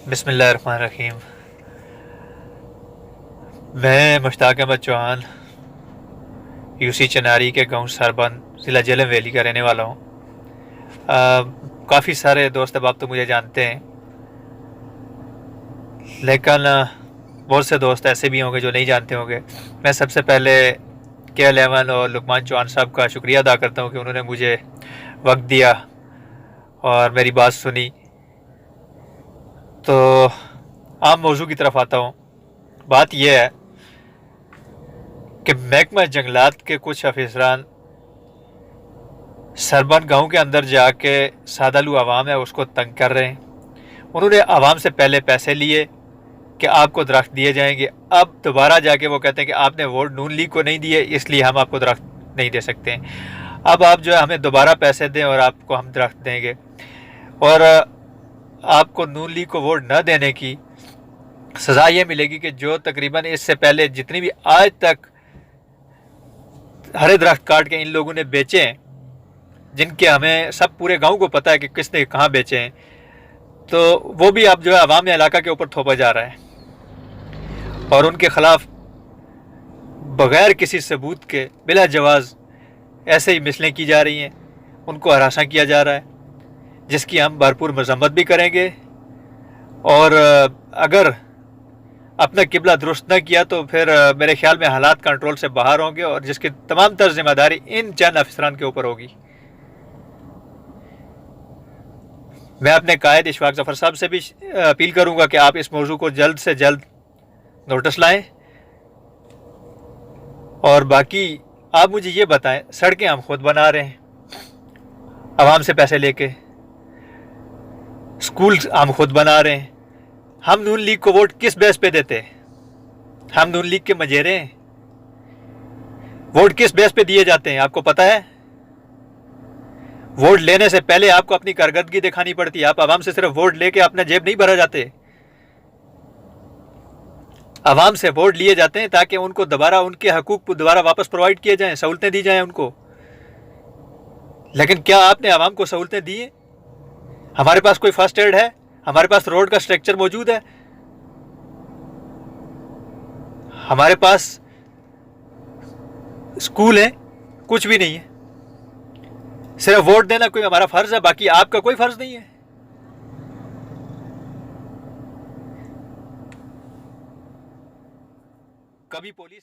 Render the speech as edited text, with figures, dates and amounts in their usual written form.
बिस्मिल्लाहिर्रहमानिर्रहीम। मैं मुश्ताक अहमद चौहान यूसी चनारी के गांव सरबंद ज़िला झेलम वैली का रहने वाला हूँ। काफ़ी सारे दोस्त अब तो मुझे जानते हैं, लेकिन बहुत से दोस्त ऐसे भी होंगे जो नहीं जानते होंगे। मैं सबसे पहले के11 और लुकमान चौहान साहब का शुक्रिया अदा करता हूँ कि उन्होंने मुझे वक्त दिया और मेरी बात सुनी। तो आम मौजू की तरफ आता हूँ। बात यह है कि महकमा जंगलात के कुछ अफसरान सरबन गांव के अंदर जाके सादालू आवाम है उसको तंग कर रहे हैं। उन्होंने आवाम से पहले पैसे लिए कि आपको दरख्त दिए जाएंगे, अब दोबारा जाके वो कहते हैं कि आपने वोट नून लीग को नहीं दिए इसलिए हम आपको दरख्त नहीं दे सकते। अब आप जो है हमें दोबारा पैसे दें और आपको हम दरख्त देंगे। और आपको नून लीग को वोट न देने की सज़ा ये मिलेगी कि जो तकरीबन इससे पहले जितनी भी आज तक हरे दरख्त काट के इन लोगों ने बेचे हैं, जिनके हमें सब पूरे गांव को पता है कि किसने कहाँ बेचे हैं, तो वो भी अब जो है अवाम इलाका के ऊपर थोपा जा रहा है और उनके ख़िलाफ़ बग़ैर किसी सबूत के बिला जवाज़ ऐसे ही मिसलें की जा रही हैं, उनको हरासा किया जा रहा है, जिसकी हम भरपूर मज़म्मत भी करेंगे। और अगर अपना किबला दुरुस्त न किया तो फिर मेरे ख्याल में हालात कंट्रोल से बाहर होंगे और जिसकी तमाम तर जिम्मेदारी इन चंद अफसरान के ऊपर होगी। मैं अपने कायद इशफाक ज़फ़र साहब से भी अपील करूंगा कि आप इस मौजू को जल्द से जल्द नोटिस लाएं। और बाकी आप मुझे ये बताएं, सड़कें हम खुद बना रहे हैं आवाम से पैसे लेके, स्कूल हम खुद बना रहे हैं। हम नून लीग को वोट किस बेस पे देते हैं? हम नून लीग के मजेरे हैं। वोट किस बेस पे दिए जाते हैं आपको पता है? वोट लेने से पहले आपको अपनी कारकर्दगी दिखानी पड़ती है। आप आवाम से सिर्फ वोट लेके अपना जेब नहीं भरा जाते। आवाम से वोट लिए जाते हैं ताकि उनको दोबारा उनके हकूक दोबारा वापस प्रोवाइड किए जाएं, सहूलतें दी जाएं उनको। लेकिन क्या आपने आवाम को सहूलतें दी हैं? हमारे पास कोई फर्स्ट एड है? हमारे पास रोड का स्ट्रक्चर मौजूद है? हमारे पास स्कूल है? कुछ भी नहीं है। सिर्फ वोट देना कोई हमारा फर्ज है, बाकी आपका कोई फर्ज नहीं है। कभी पुलिस